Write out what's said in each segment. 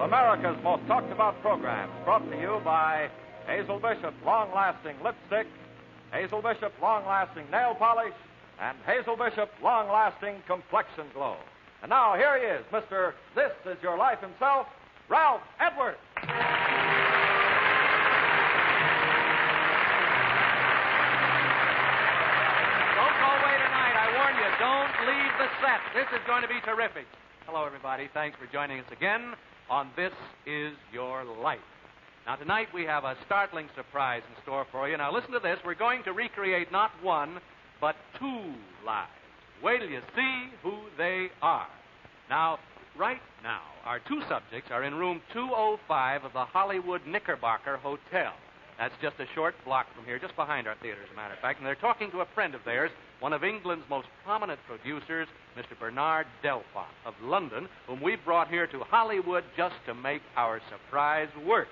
America's most talked about programs, brought to you by Hazel Bishop Long-Lasting Lipstick, Hazel Bishop Long-Lasting Nail Polish, and Hazel Bishop Long-Lasting Complexion Glow. And now, here he is, Mr. This Is Your Life himself, Ralph Edwards. Don't leave the set. This is going to be terrific. Hello, everybody. Thanks for joining us again on This Is Your Life. Now, tonight we have a startling surprise in store for you. Now, listen to this. We're going to recreate not one, but two lives. Wait till you see who they are. Now, right now, our two subjects are in room 205 of the Hollywood Knickerbocker Hotel. That's just a short block from here, just behind our theater, as a matter of fact. And they're talking to a friend of theirs, one of England's most prominent producers, Mr. Bernard Delpont of London, whom we brought here to Hollywood just to make our surprise work.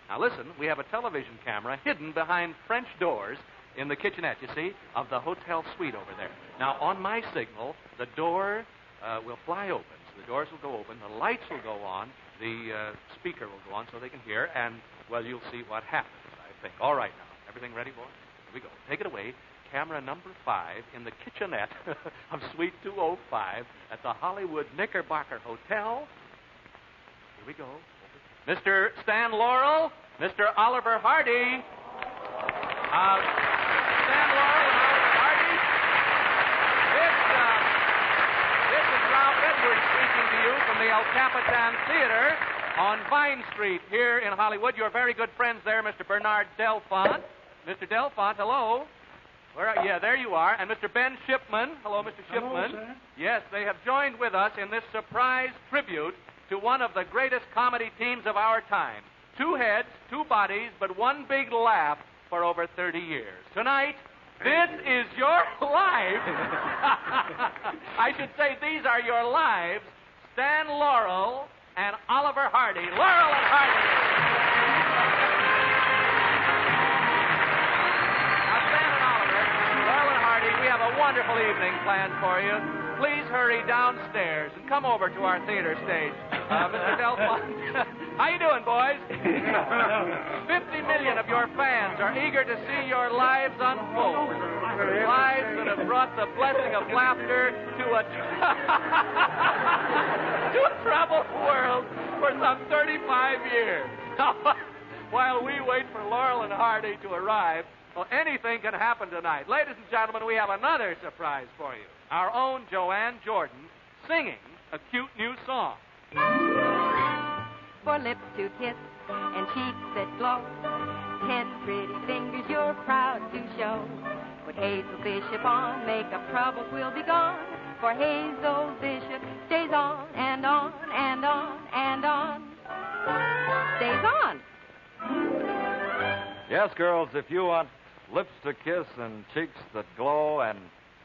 Now, listen, we have a television camera hidden behind French doors in the kitchenette, you see, of the hotel suite over there. Now, on my signal, the door will fly open. So the doors will go open, the lights will go on, the speaker will go on so they can hear, and, well, you'll see what happens. All right, now. Everything ready, boys? Here we go. Take it away. Camera number 5 in the kitchenette of Suite 205 at the Hollywood Knickerbocker Hotel. Here we go. Mr. Stan Laurel, Mr. Oliver Hardy. Stan Laurel and Oliver Hardy. This is Ralph Edwards speaking to you from the El Capitan Theater on Vine Street here in Hollywood. Your very good friends there, Mr. Bernard Delpont. Mr. Delpont, hello. Where are, yeah, there you are. And Mr. Ben Shipman. Hello, Mr. Shipman. Hello, sir. Yes, they have joined with us in this surprise tribute to one of the greatest comedy teams of our time. 2 heads, 2 bodies, but one big laugh for over 30 years. Tonight, this is your life. I should say these are your lives. Stan Laurel and Oliver Hardy. Laurel and Hardy. Now, Stan and Oliver, Laurel and Hardy, we have a wonderful evening planned for you. Please hurry downstairs and come over to our theater stage. Mr. Delpont, how you doing, boys? 50 million of your fans are eager to see your lives unfold. Lives that have brought the blessing of laughter to a troubled world for some 35 years. While we wait for Laurel and Hardy to arrive, well, anything can happen tonight. Ladies and gentlemen, we have another surprise for you. Our own Joanne Jordan singing a cute new song. For lips to kiss and cheeks that glow, 10 pretty fingers you're proud to show. Put Hazel Bishop on, makeup troubles will be gone. For Hazel Bishop stays on and on and on and on. Stays on. Yes, girls, if you want lips to kiss and cheeks that glow and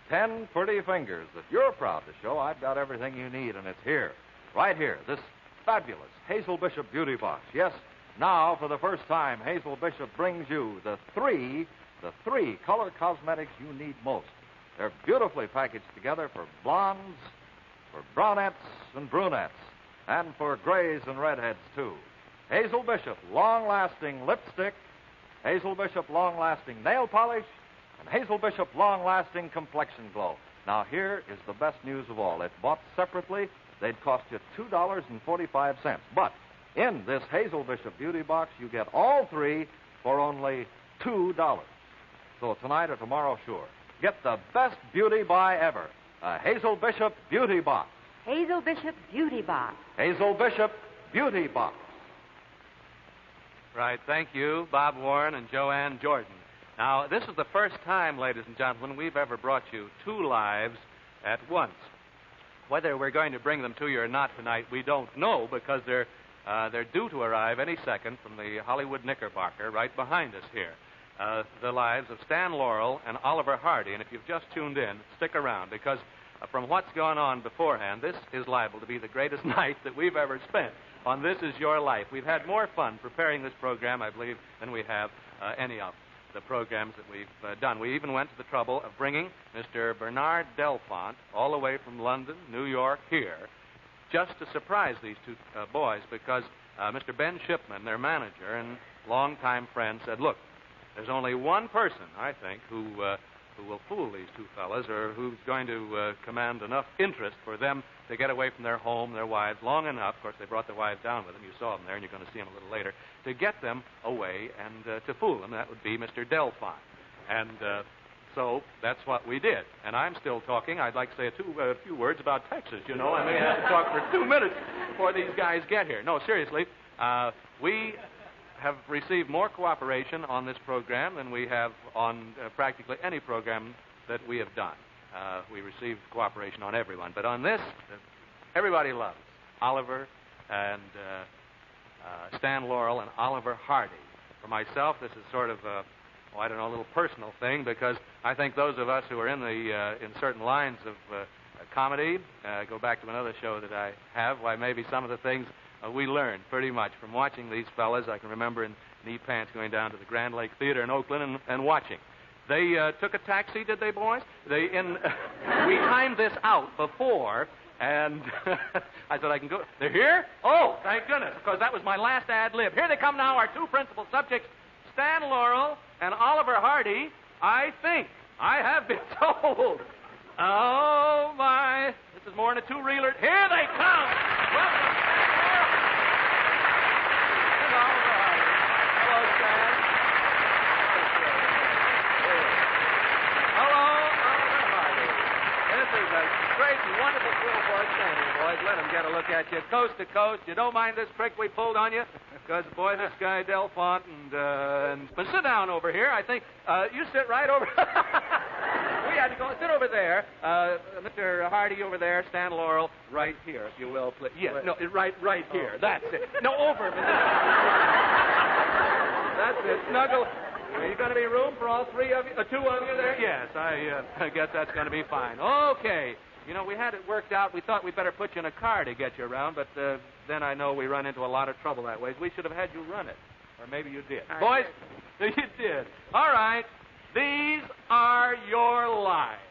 10 pretty fingers that you're proud to show, I've got everything you need, and it's here, right here, this fabulous Hazel Bishop Beauty Box. Yes, now, for the first time, Hazel Bishop brings you the three color cosmetics you need most. They're beautifully packaged together for blondes, for brownettes and brunettes, and for grays and redheads, too. Hazel Bishop Long-Lasting Lipstick, Hazel Bishop Long-Lasting Nail Polish, and Hazel Bishop Long-Lasting Complexion Glow. Now, here is the best news of all. If bought separately, they'd cost you $2.45. But in this Hazel Bishop Beauty Box, you get all 3 for only $2. So tonight or tomorrow, sure. Get the best beauty buy ever. A Hazel Bishop Beauty Box. Hazel Bishop Beauty Box. Hazel Bishop Beauty Box. Right, thank you, Bob Warren and Joanne Jordan. Now, this is the first time, ladies and gentlemen, we've ever brought you 2 lives at once. Whether we're going to bring them to you or not tonight, we don't know, because they're due to arrive any second from the Hollywood Knickerbocker right behind us here. The lives of Stan Laurel and Oliver Hardy. And if you've just tuned in, stick around, because from what's gone on beforehand, this is liable to be the greatest night that we've ever spent on This Is Your Life. We've had more fun preparing this program, I believe, than we have any of the programs that we've done. We even went to the trouble of bringing Mr. Bernard Delpont all the way from London, New York, here, just to surprise these 2 boys, because Mr. Ben Shipman, their manager and longtime friend, said, look, there's only one person, I think, who will fool these two fellas or who's going to command enough interest for them to get away from their home, their wives, long enough. Of course, they brought their wives down with them. You saw them there, and you're going to see them a little later, to get them away and to fool them. That would be Mr. Delphine. And so that's what we did. And I'm still talking. I'd like to say a few words about Texas, you know. I may have to talk for 2 minutes before these guys get here. No, seriously, we have received more cooperation on this program than we have on practically any program that we have done. We received cooperation on everyone. But on this, everybody loves Oliver and Stan Laurel and Oliver Hardy. For myself, this is sort of a little personal thing, because I think those of us who are in certain lines of comedy, go back to another show that I have, why maybe some of the things we learned pretty much from watching these fellas. I can remember in knee pants going down to the Grand Lake Theater in Oakland and watching. They took a taxi, did they, boys? We timed this out before, and I said, I can go. They're here? Oh, thank goodness, because that was my last ad lib. Here they come now, our two principal subjects, Stan Laurel and Oliver Hardy. I think I have been told. Oh, my. This is more than a two-reeler. Here they come. Welcome, Stan Laurel. And Oliver Hardy. Hello, Stan. Hello, Oliver Hardy. This is a great and wonderful thrill for us, standing, boys. Let them get a look at you coast to coast. You don't mind this trick we pulled on you? Because, boy, this guy, Delphine, but sit down over here. I think, you sit right over... We had to go sit over there. Mr. Hardy over there, Stan Laurel, right here, if you will, please. Yes, no, right here. That's it. No, over. That's it. Snuggle. Are you going to be room for all three of you? Two of you there? Yes, I guess that's going to be fine. Okay. You know, we had it worked out. We thought we'd better put you in a car to get you around, but then I know we run into a lot of trouble that way. We should have had you run it. Or maybe you did. Boys, you did. All right. These are your lives.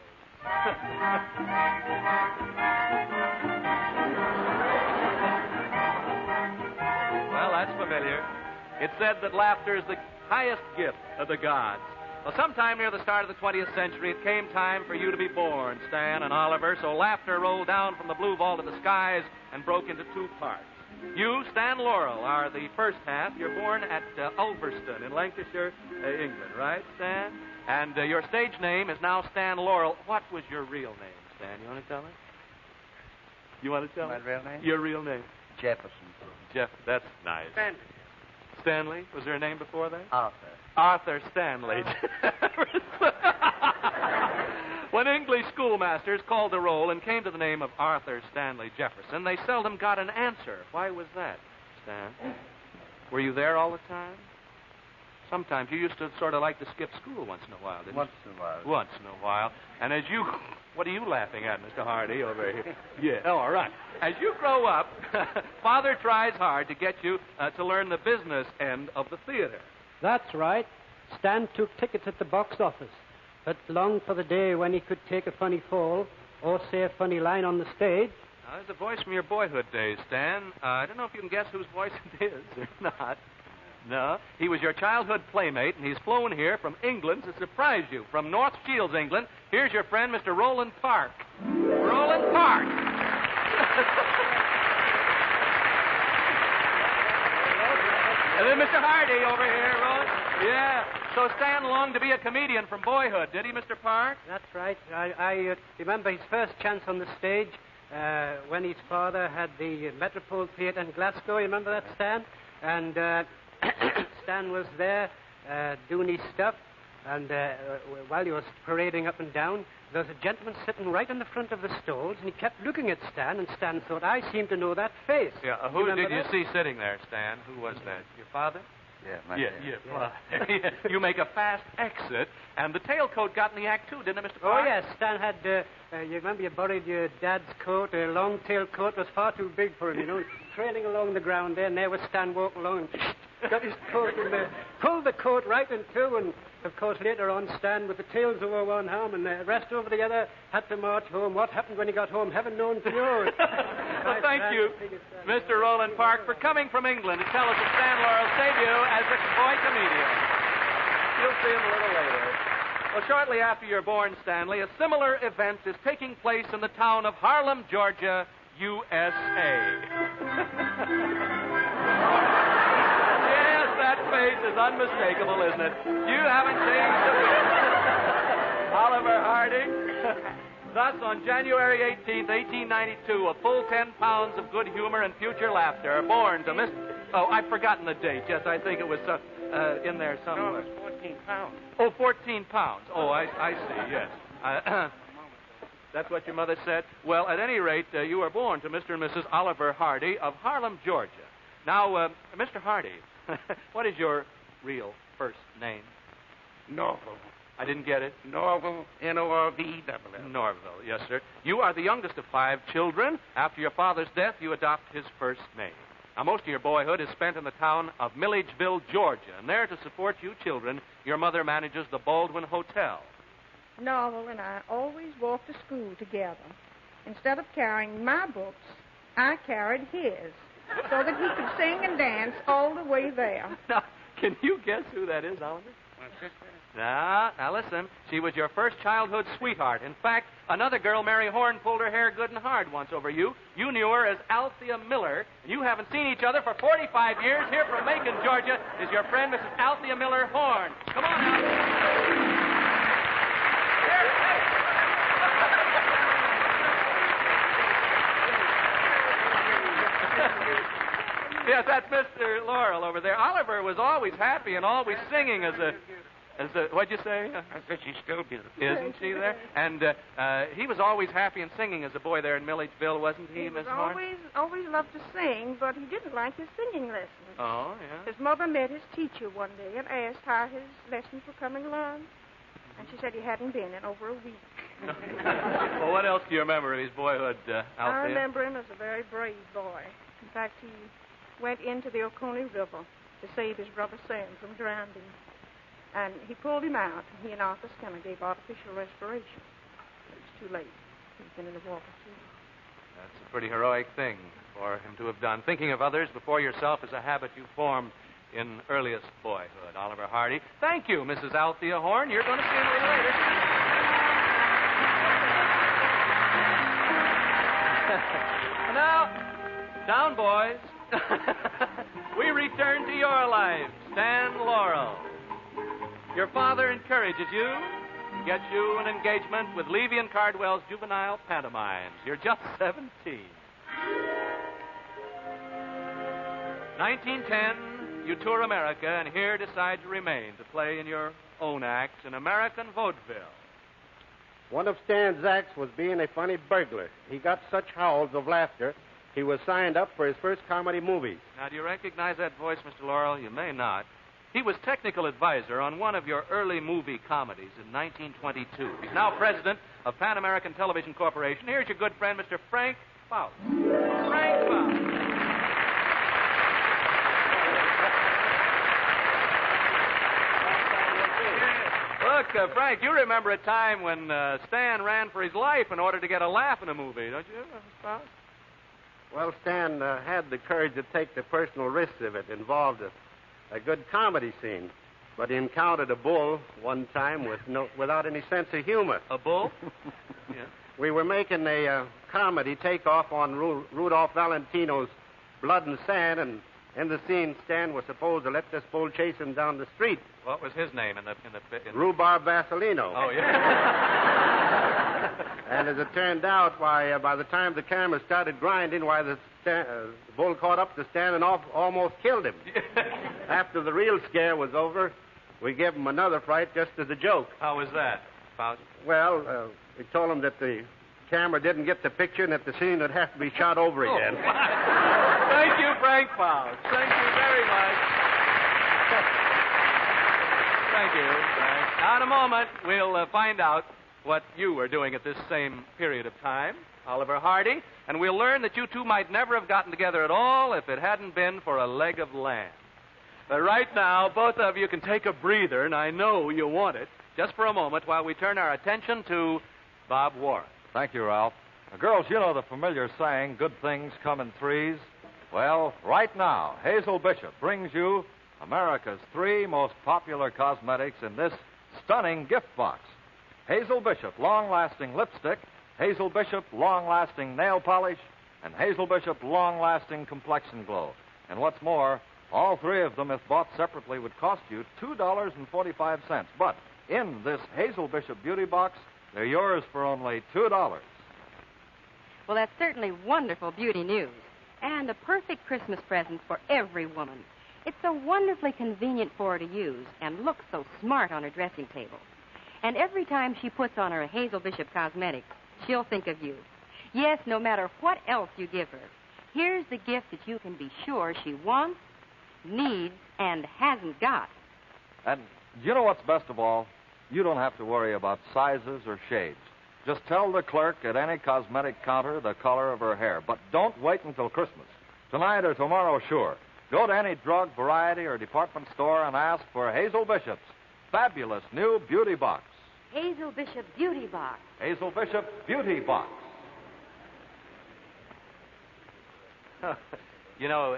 Well, that's familiar. It's said that laughter is the highest gift of the gods. Well, sometime near the start of the 20th century, it came time for you to be born, Stan and Oliver, so laughter rolled down from the blue vault of the skies and broke into two parts. You, Stan Laurel, are the first half. You're born at Ulverston in Lancashire, England, right, Stan? And your stage name is now Stan Laurel. What was your real name, Stan? You want to tell me? You want to tell me? My real name? Your real name? Jefferson. Jeff, that's nice. Stanley. Stanley? Was there a name before that? Arthur. Arthur Stanley. When English schoolmasters called the roll and came to the name of Arthur Stanley Jefferson, they seldom got an answer. Why was that, Stan? Were you there all the time? Sometimes. You used to sort of like to skip school once in a while, didn't you? Once in a while. Once in a while. And as you... What are you laughing at, Mr. Hardy, over here? Yeah. Oh, all right. As you grow up, Father tries hard to get you to learn the business end of the theater. That's right. Stan took tickets at the box office, but longed for the day when he could take a funny fall or say a funny line on the stage. Now, there's a voice from your boyhood days, Stan. I don't know if you can guess whose voice it is or not. No. He was your childhood playmate, and he's flown here from England to surprise you. From North Shields, England, here's your friend, Mr. Roland Park. Roland Park. And then Mr. Hardy over here, Roland. Yeah. So Stan longed to be a comedian from boyhood, did he, Mr. Park? That's right. I remember his first chance on the stage when his father had the Metropole Theatre in Glasgow. You remember that, Stan? And Stan was there doing his stuff, and while he was parading up and down, there was a gentleman sitting right in the front of the stalls, and he kept looking at Stan, and Stan thought, I seem to know that face. Yeah, who did you see sitting there, Stan? Who was that? Your father? Yeah, my dad. Yeah. You make a fast exit, and the tailcoat got in the act, too, didn't it, Mr. Park? Oh, yes. Stan had, you remember you borrowed your dad's coat, a long tail coat was far too big for him, you know, trailing along the ground there, and there was Stan walking along, and got his coat and pulled the coat right in two, and Of course, later on, Stan, with the tails over one arm and the rest over the other, had to march home. What happened when he got home, heaven knows to know. Well, thank you, Mr. Roland Park, for coming from England to tell us of Stan Laurel's debut as a boy comedian. You'll see him a little later. Well, shortly after you're born, Stanley, a similar event is taking place in the town of Harlem, Georgia, USA. Yes, that face is unmistakable, isn't it? You haven't changed a bit. Oliver Hardy. Thus, on January 18th, 1892, a full 10 pounds of good humor and future laughter are born to Miss... Oh, I've forgotten the date. Yes, I think it was in there somewhere. No, it's 14 pounds. Oh, 14 pounds. Oh, I see, yes. That's what your mother said? Well, at any rate, you were born to Mr. and Mrs. Oliver Hardy of Harlem, Georgia. Now, Mr. Hardy, what is your real first name? Norval. I didn't get it. Norval, N-O-R-V-E-L-L. Norville, yes, sir. You are the youngest of 5 children. After your father's death, you adopt his first name. Now, most of your boyhood is spent in the town of Milledgeville, Georgia, and there to support you children, your mother manages the Baldwin Hotel. Norval and I always walked to school together. Instead of carrying my books, I carried his, so that he could sing and dance all the way there. Now, can you guess who that is, Oliver? My sister? Now, listen. She was your first childhood sweetheart. In fact, another girl, Mary Horn, pulled her hair good and hard once over you. You knew her as Althea Miller, and you haven't seen each other for 45 years. Here from Macon, Georgia, is your friend, Mrs. Althea Miller Horn. Come on, Althea. Yes, that's Mr. Laurel over there. Oliver was always happy and always singing as a what'd you say? I said she's still beautiful. Isn't she there? And he was always happy and singing as a boy there in Milledgeville, wasn't he, Miss Horn? Always loved to sing, but he didn't like his singing lessons. Oh, yeah. His mother met his teacher one day and asked how his lessons were coming along. And she said he hadn't been in over a week. Well, what else do you remember of his boyhood, Althea? I remember him as a very brave boy. In fact, he went into the Oconee River to save his brother Sam from drowning. And he pulled him out, and he and Arthur Skinner gave artificial respiration. It was too late. He's been in the water, too. That's a pretty heroic thing for him to have done. Thinking of others before yourself is a habit you formed in earliest boyhood. Oliver Hardy. Thank you, Mrs. Althea Horn. You're going to see him a little later. Now, down, boys. We return to your life, Stan Laurel. Your father encourages you, gets you an engagement with Levy and Cardwell's juvenile pantomimes. You're just 17. 1910, you tour America and here decide to remain to play in your own acts in American vaudeville. One of Stan's acts was being a funny burglar. He got such howls of laughter, he was signed up for his first comedy movie. Now, do you recognize that voice, Mr. Laurel? You may not. He was technical advisor on one of your early movie comedies in 1922. He's now president of Pan American Television Corporation. Here's your good friend, Mr. Frank Faust. Frank Faust. Look, Frank, you remember a time when Stan ran for his life in order to get a laugh in a movie, don't you, Mr. Faust? Well, Stan had the courage to take the personal risks of it. Involved a good comedy scene. But he encountered a bull one time without any sense of humor. A bull? Yeah. We were making a comedy takeoff on Rudolph Valentino's Blood and Sand, and in the scene, Stan was supposed to let this bull chase him down the street. What was his name in the Rhubarb Vaseline. Oh, yeah. And as it turned out, by the time the camera started grinding, the bull caught up to Stan and almost killed him. After the real scare was over, we gave him another fright just as a joke. How was that, Faust? Well, we told him that the camera didn't get the picture and that the scene would have to be shot over again. Thank you, Frank Faust. Thank you very much. Thank you, Frank. Now, in a moment, we'll find out what you were doing at this same period of time, Oliver Hardy, and we'll learn that you two might never have gotten together at all if it hadn't been for a leg of lamb. Right now, both of you can take a breather, and I know you want it, just for a moment while we turn our attention to Bob Warren. Thank you, Ralph. Now, girls, you know the familiar saying, good things come in threes? Well, right now, Hazel Bishop brings you America's 3 most popular cosmetics in this stunning gift box. Hazel Bishop long-lasting lipstick, Hazel Bishop long-lasting nail polish, and Hazel Bishop long-lasting complexion glow. And what's more, all 3 of them, if bought separately, would cost you $2.45. But in this Hazel Bishop beauty box, they're yours for only $2. Well, that's certainly wonderful beauty news. And a perfect Christmas present for every woman. It's so wonderfully convenient for her to use and looks so smart on her dressing table. And every time she puts on her Hazel Bishop cosmetics, she'll think of you. Yes, no matter what else you give her, here's the gift that you can be sure she wants, needs, and hasn't got. And you know what's best of all? You don't have to worry about sizes or shades. Just tell the clerk at any cosmetic counter the color of her hair. But don't wait until Christmas. Tonight or tomorrow, sure. Go to any drug, variety, or department store and ask for Hazel Bishop's fabulous new beauty box. Hazel Bishop Beauty Box. Hazel Bishop Beauty Box. You know,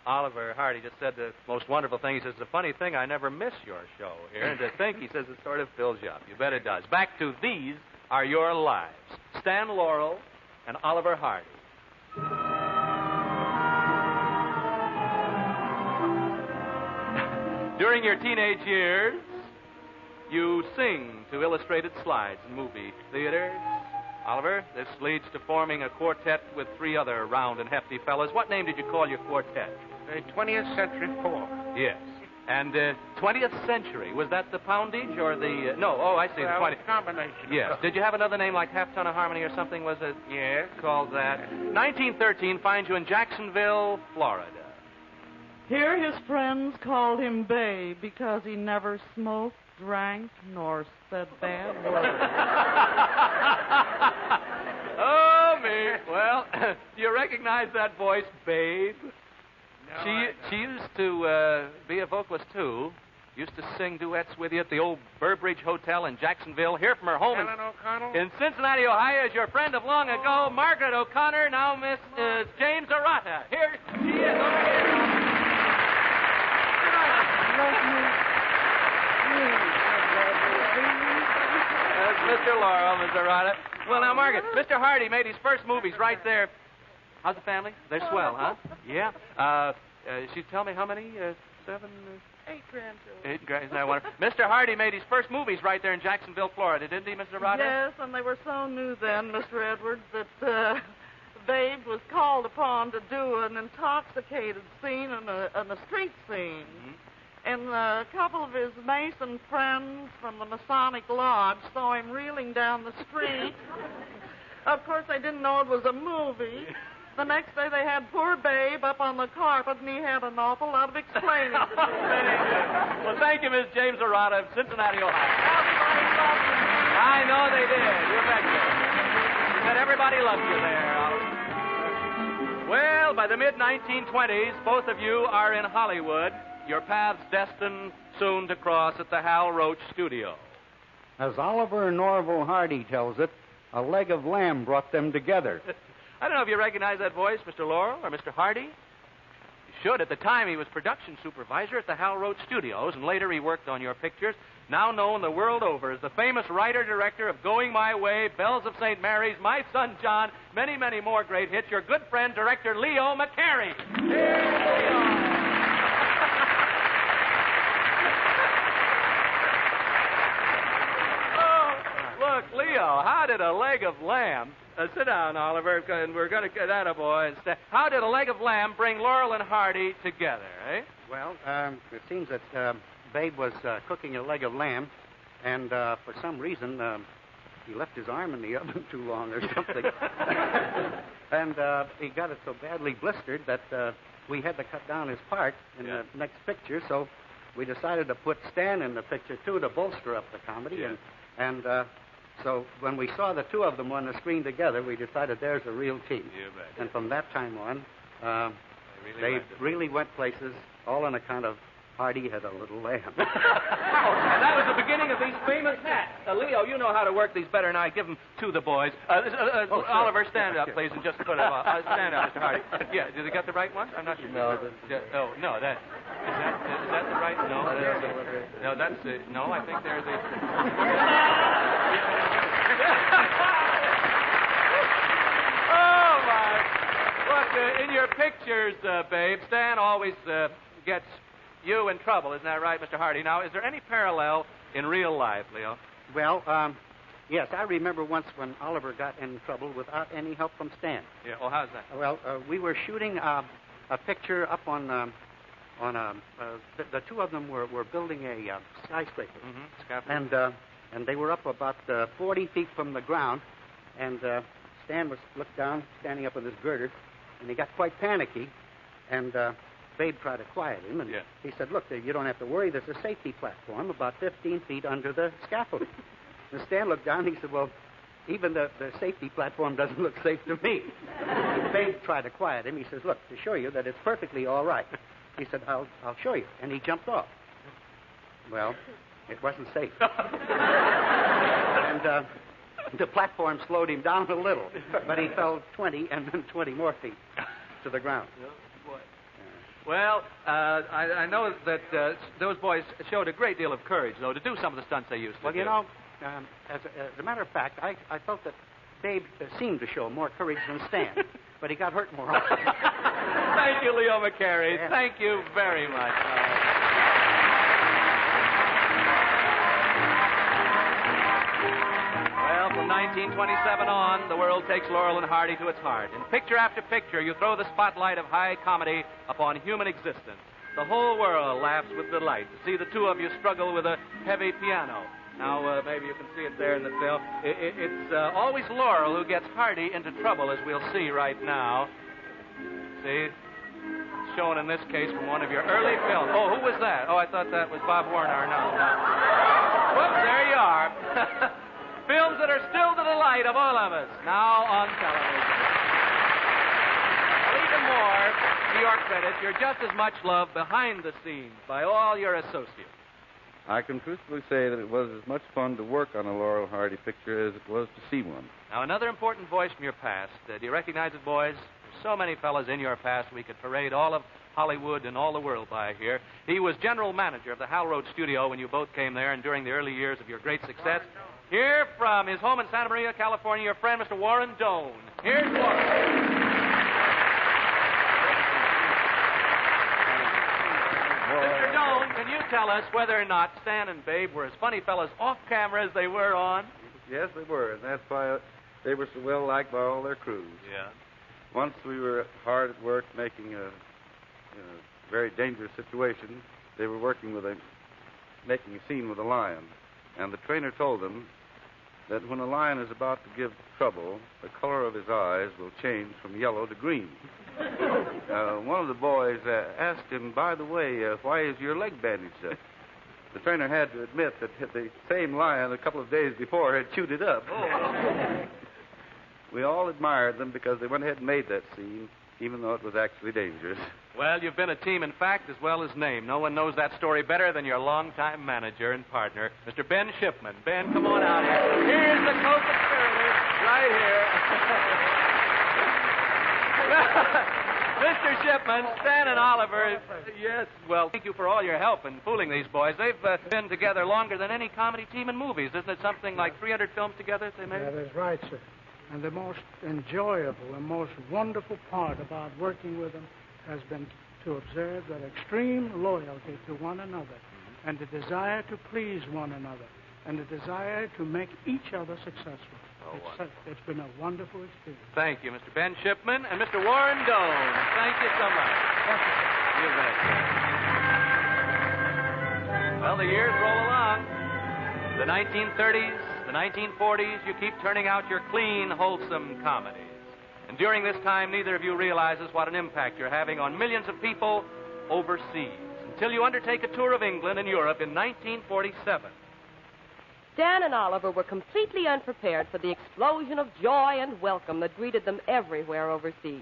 Oliver Hardy just said the most wonderful thing. He says, the funny thing, I never miss your show here. And to think, he says, it sort of fills you up. You bet it does. Back to These Are Your Lives. Stan Laurel and Oliver Hardy. During your teenage years, you sing to illustrated slides in movie theaters. Oliver, this leads to forming a quartet with 3 other round and hefty fellas. What name did you call your quartet? 20th Century 4. Yes. And 20th Century, was that the poundage or the... no, oh, I see, Well, the 20th. combination. Yes. Did you have another name like Half Ton of Harmony or something? Was it Yes. called that? 1913 finds you in Jacksonville, Florida. Here his friends called him Babe because he never smoked, drank, nor said bad words. Oh, me. Well, do you recognize that voice, Babe? No, She used to be a vocalist, too. Used to sing duets with you at the old Burbridge Hotel in Jacksonville. Hear from her home Helen O'Connell? in Cincinnati, Ohio, is your friend of long ago, Margaret O'Connor, now Miss James Arata. Here she is over here. That's Mr. Laurel, Miss Arata. Well, now, Margaret, Mr. Hardy made his first movies right there. How's the family? They're swell, huh? Yeah. She tell me how many? 7? 8 grandchildren. 8 grand. I wonder. Mr. Hardy made his first movies right there in Jacksonville, Florida, didn't he, Mr. Arata? Yes, and they were so new then, Mr. Edwards, that Babe was called upon to do an intoxicated scene and a street scene. Mm-hmm. And a couple of his Mason friends from the Masonic Lodge saw him reeling down the street. Of course, they didn't know it was a movie. The next day, they had poor Babe up on the carpet, and he had an awful lot of explaining to do. Well, thank you, Miss James Arata of Cincinnati, Ohio. Everybody loved him. I know they did. You betcha. Said everybody loved you there, Oliver. Well, by the mid-1920s, both of you are in Hollywood. Your paths destined soon to cross at the Hal Roach studio. As Oliver Norval Hardy tells it, a leg of lamb brought them together. I don't know if you recognize that voice, Mr. Laurel or Mr. Hardy. You should. At the time, he was production supervisor at the Hal Roach Studios, and later he worked on your pictures, now known the world over as the famous writer-director of Going My Way, Bells of St. Mary's, My Son John, many, many more great hits. Your good friend, director Leo McCarey. Leo. Look, Leo, how did a leg of lamb... sit down, Oliver, and we're going to get that a boy. How did a leg of lamb bring Laurel and Hardy together, eh? Well, it seems that Babe was cooking a leg of lamb, and for some reason he left his arm in the oven too long or something. And he got it so badly blistered that we had to cut down his part in the next picture, so we decided to put Stan in the picture, too, to bolster up the comedy. Yeah. And so when we saw the 2 of them on the screen together, we decided there's a real team. You bet. And from that time on, They really went places all on account of Hardy had a little lamb. And that was the beginning of these famous hats. Leo, you know how to work these better than I. Give them to the boys. Sure. Oliver, stand up, please, and just put it up. Stand up, Mr. Hardy. Yeah, did they get the right one? I'm not sure. No. Oh, no, that... Is that the right? No. No, that's... no, I think they're the... Oh, my. Look, in your pictures, babe, Stan always gets you in trouble. Isn't that right, Mr. Hardy? Now, is there any parallel in real life, Leo? Well, yes, I remember once when Oliver got in trouble without any help from Stan. Yeah, well, how's that? Well, we were shooting a picture up on the two of them were building a skyscraper. Mm-hmm. And they were up about 40 feet from the ground, and Stan looked down, standing up with his girder, and he got quite panicky, and Babe tried to quiet him, and he said, look, you don't have to worry, there's a safety platform about 15 feet under the scaffolding. And Stan looked down, and he said, well, even the safety platform doesn't look safe to me. And Babe tried to quiet him. He says, look, to show you that it's perfectly all right. He said, I'll show you. And he jumped off. Well, it wasn't safe. And the platform slowed him down a little, but he fell 20 and then 20 more feet to the ground. Well, I know that those boys showed a great deal of courage, though, to do some of the stunts they used to do. Well, you know, as a matter of fact, I felt that Babe seemed to show more courage than Stan, but he got hurt more often. Thank you, Leo McCary. Yeah. Thank you very much. Well, from 1927 on, the world takes Laurel and Hardy to its heart. In picture after picture, you throw the spotlight of high comedy upon human existence. The whole world laughs with delight to see the two of you struggle with a heavy piano. Now, maybe you can see it there in the film. It's always Laurel who gets Hardy into trouble, as we'll see right now. See? Shown in this case from one of your early films. Oh, who was that? Oh, I thought that was Bob Warner. No. Whoops, there you are. Films that are still the delight of all of us, now on television. Well, even more, to your credit, you're just as much loved behind the scenes by all your associates. I can truthfully say that it was as much fun to work on a Laurel Hardy picture as it was to see one. Now, another important voice from your past. Do you recognize it, boys? There's so many fellas in your past we could parade all of Hollywood and all the world by here. He was general manager of the Hal Road studio when you both came there and during the early years of your great success. Here from his home in Santa Maria, California, your friend, Mr. Warren Doan. Here's Warren. Mr. Doan, can you tell us whether or not Stan and Babe were as funny fellas off camera as they were on? Yes, they were, and that's why they were so well liked by all their crews. Yeah. Once we were hard at work making a very dangerous situation. They were working making a scene with a lion, and the trainer told them that when a lion is about to give trouble, the color of his eyes will change from yellow to green. One of the boys asked him, by the way, why is your leg bandaged up? The trainer had to admit that the same lion a couple of days before had chewed it up. Oh. We all admired them because they went ahead and made that scene, even though it was actually dangerous. Well, you've been a team in fact as well as name. No one knows that story better than your longtime manager and partner, Mr. Ben Shipman. Ben, come on out here. Here's the co-conspirator right here. Mr. Shipman, Stan and Oliver, yes, well, thank you for all your help in fooling these boys. They've been together longer than any comedy team in movies. Isn't it something like 300 films together they made? That is right, sir. And the most enjoyable and most wonderful part about working with them has been to observe that extreme loyalty to one another and the desire to please one another and the desire to make each other successful. It's been a wonderful experience. Thank you, Mr. Ben Shipman and Mr. Warren Doan. Thank you so much. You bet. Well, the years roll along. The 1930s, the 1940s, you keep turning out your clean, wholesome comedies. And during this time, neither of you realizes what an impact you're having on millions of people overseas until you undertake a tour of England and Europe in 1947. Dan and Oliver were completely unprepared for the explosion of joy and welcome that greeted them everywhere overseas.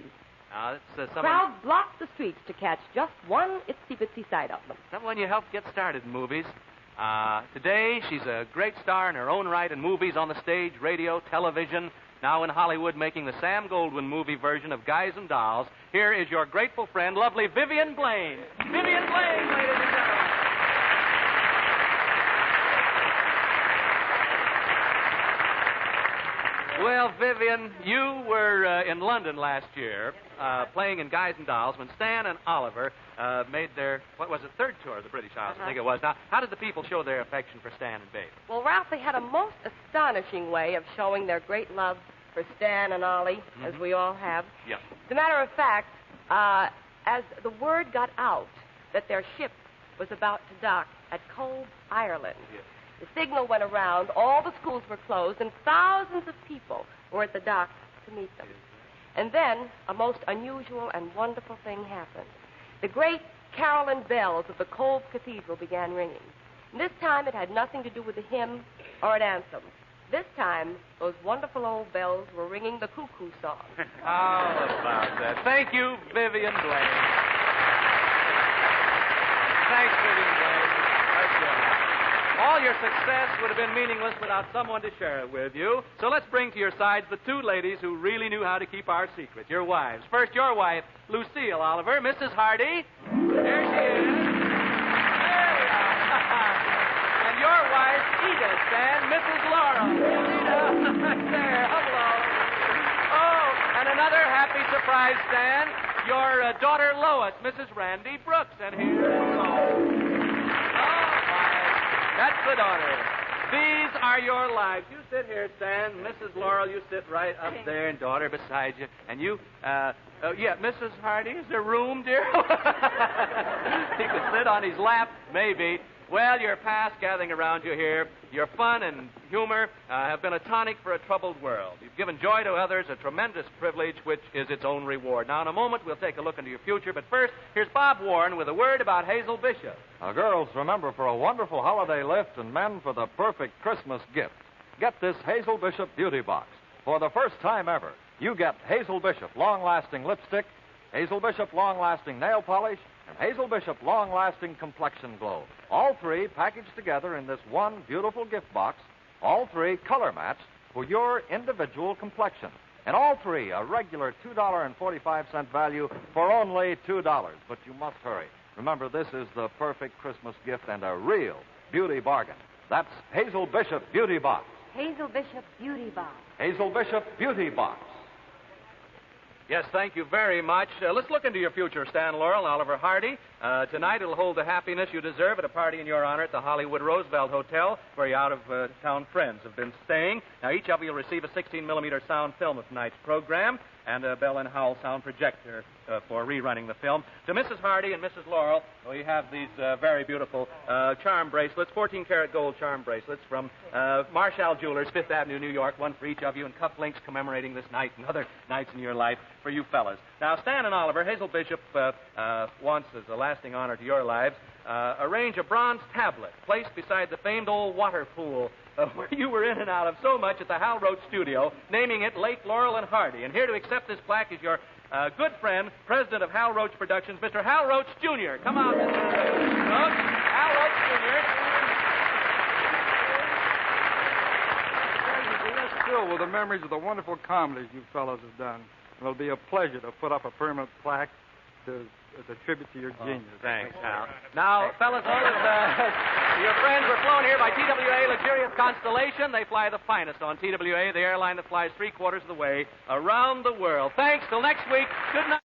Crowds blocked the streets to catch just one itsy-bitsy sight of them. Someone you helped get started in movies. Today, she's a great star in her own right in movies, on the stage, radio, television, now in Hollywood making the Sam Goldwyn movie version of Guys and Dolls. Here is your grateful friend, lovely Vivian Blaine. Vivian Blaine, ladies and gentlemen. Well, Vivian, you were in London last year playing in Guys and Dolls when Stan and Oliver made their, third tour of the British Isles, I think it was. Now, how did the people show their affection for Stan and Babe? Well, Ralph, they had a most astonishing way of showing their great love for Stan and Ollie, as we all have. Yep. As a matter of fact, as the word got out that their ship was about to dock at Cove, Ireland, the signal went around, all the schools were closed, and thousands of people were at the docks to meet them. And then a most unusual and wonderful thing happened. The great Carolyn bells of the Cove Cathedral began ringing. And this time it had nothing to do with a hymn or an anthem. This time, those wonderful old bells were ringing the cuckoo song. How about that? Thank you, Vivian Blaine. Thanks, Vivian Blaine. All your success would have been meaningless without someone to share it with you. So let's bring to your sides the two ladies who really knew how to keep our secret, your wives. First, your wife, Lucille Oliver, Mrs. Hardy. There she is. There we are. And your wife, Edith, Stan, Mrs. Laurel. Edith, right there. Hello. Oh, and another happy surprise, Stan. Your daughter, Lois, Mrs. Randy Brooks. And here is Lois. That's the daughter. These are your lives. You sit here, Stan. Mrs. Laurel, you sit right up there, and daughter beside you. And you, Mrs. Hardy, is there room, dear? He could sit on his lap, maybe. Well, your past gathering around you here, your fun and humor have been a tonic for a troubled world. You've given joy to others, a tremendous privilege, which is its own reward. Now, in a moment, we'll take a look into your future, but first, here's Bob Warren with a word about Hazel Bishop. Now, girls, remember, for a wonderful holiday lift, and men, for the perfect Christmas gift, get this Hazel Bishop Beauty Box. For the first time ever, you get Hazel Bishop long-lasting lipstick, Hazel Bishop long-lasting nail polish, and Hazel Bishop long-lasting complexion glow. All three packaged together in this one beautiful gift box. All three color matched for your individual complexion. And all three a regular $2.45 value for only $2. But you must hurry. Remember, this is the perfect Christmas gift and a real beauty bargain. That's Hazel Bishop Beauty Box. Hazel Bishop Beauty Box. Hazel Bishop Beauty Box. Yes, thank you very much. Let's look into your future, Stan Laurel and Oliver Hardy. Tonight it'll hold the happiness you deserve at a party in your honor at the Hollywood Roosevelt Hotel, where your out-of-town friends have been staying. Now, each of you will receive a 16-millimeter sound film of tonight's program and a Bell & Howell sound projector for rerunning the film. To Mrs. Hardy and Mrs. Laurel, we have these very beautiful charm bracelets, 14-karat gold charm bracelets from Marshall Jewelers, 5th Avenue, New York, one for each of you, and cufflinks commemorating this night and other nights in your life for you fellas. Now, Stan and Oliver, Hazel Bishop wants, as a lasting honor to your lives, arrange a bronze tablet placed beside the famed old water pool where you were in and out of so much at the Hal Roach studio, naming it Lake Laurel and Hardy. And here to accept this plaque is your good friend, president of Hal Roach Productions, Mr. Hal Roach Jr. Come on, Mr. Roach. Hal Roach Jr. We're still with the memories of the wonderful comedies you fellows have done. It'll be a pleasure to put up a permanent plaque as a tribute to your genius. Thanks, Hal. Now, fellas, your friends were flown here by TWA Luxurious Constellation. They fly the finest on TWA, the airline that flies 3/4 of the way around the world. Thanks. Till next week. Good night.